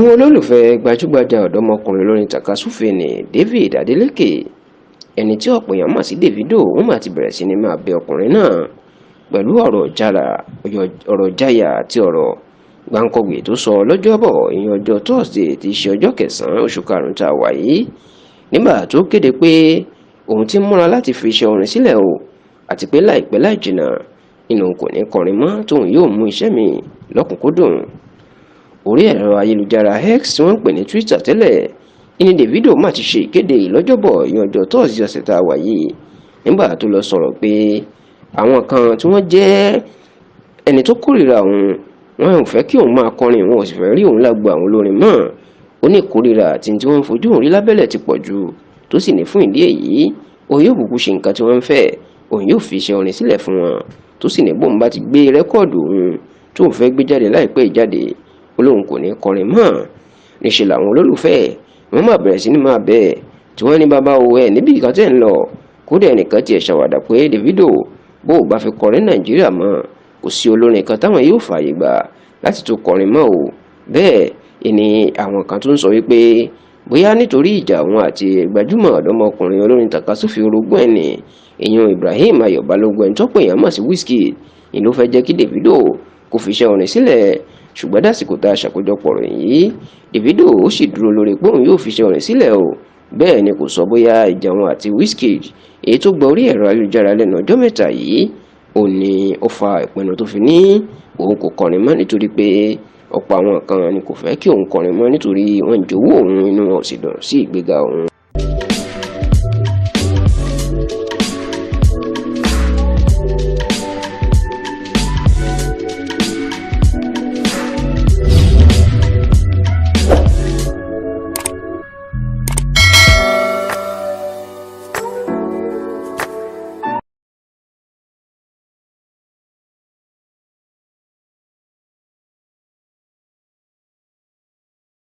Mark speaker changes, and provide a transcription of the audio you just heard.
Speaker 1: Àwọn olólùfẹ́ gbajúgbajà ọ̀dọ́mọkùnrin olórin tàkasúfèé ní David Adeleke, ẹni tí ọ̀pọ̀ èèyàn mọ̀ sí Davido, wọ́n máa ti bẹ̀rẹ̀ sí ní máa bẹ ọkùnrin náà pẹ̀lú ọ̀rọ̀ jáyà àti ọ̀rọ̀ gbáǹkọ́gbè tó sọ lọ́jọ́bọ̀ ìyẹn ọjọ́ Thursday tí í ṣe ọjọ́ kẹsàn-án oṣù karùn-ún tá a wà yìí, nígbà tó kéde pé òun ti múra láti fi iṣẹ́ orin sílẹ̀ o, àti pé láìpẹ́ láì jìnnà nínú kò ní kọrin mọ́ tóun yóò mú iṣẹ́ mi lọ́kùnkúndùn. Orí ẹ̀rọ ayélujára X tí wọ́n ń pè ní Twitter tẹ́lẹ̀, ìní Davido má ti ṣe ìkéde lọ́jọ́bọ̀ ìyẹn ọjọ́ Thursday ọ̀sẹ̀ tá a wà yìí, nígbà tó lọ sọ̀rọ̀ pé àwọn kan tí wọ́n jẹ́ ẹni tó kórìíra òun, wọn ò fẹ́ kí òun máa kọrin, wọn ò sì fẹ́ rí òun lágbo àwọn olórin mọ́. Ó ní ìkórìíra àti tí wọ́n ń fojú òun rí lábẹ́lẹ̀ ti pọ̀ jù, tó sì ní fún ìdí èyí òun yóò kúkú ṣe nǹkan tí wọ́n ń fẹ́, òun yóò fi iṣẹ́ orin sílẹ̀ fún wọn, tó sì ní bóun bá ti gbé rẹ́kọ̀dù òun tóun fẹ́ gbé jáde láìpẹ́ ìjáde, olóhùn kò ní kọrin mọ́. Níṣẹ́ làwọn olólùfẹ́ wọn máa bẹ̀rẹ̀ sí ní máa bẹ̀ tí wọ́n ní bàbá o ẹ̀ níbi ìkan tẹ̀ ń lọ, kódà ẹnìkan tiẹ̀ ṣàwàdà pé Davido bó o bá fi kọrin Nàìjíríà mọ́, kò sí olórin kan táwọn yóò fààyè gbà láti tó kọrin mọ́ o. Bẹ́ẹ̀ ni àwọn kan tó ń sọ wípé bóyá nítorí ìjà òun àti gbajúmọ̀ ọ̀dọ́mọkùnrin olórin tàkasúfèé orogún ẹ̀ ní ìyẹn Ibrahim Ayọ̀ Balógun ẹni tọ́pọ̀ èèyàn mọ̀ sí Wizkid, ni ló fẹ́ jẹ́ kí Davido kó fi iṣẹ́ orin sílẹ̀. Ṣùgbọ́n dásìkò tá a ṣàkójọpọ̀ rẹ̀ yìí, Davido ó sì dúró lórí pé òun yóò fi iṣẹ́ orin sílẹ̀ o. Bẹ́ẹ̀ ni kò sọ bóyá ìjà òun àti Wizkid èyí tó gba orí ẹ̀rọ ayélujára lẹ́nu ọjọ́ mẹ́ta yìí ò ní ó fa ìpinnu tó fi ní òun kò kọrin mọ́, nítorí pé ọ̀pọ̀ àwọn kan ni kò fẹ́ kí òun kọrin mọ́ nítorí wọ́n ń jowó òun, inú wọn ò sì dùn sí ìgbéga òun.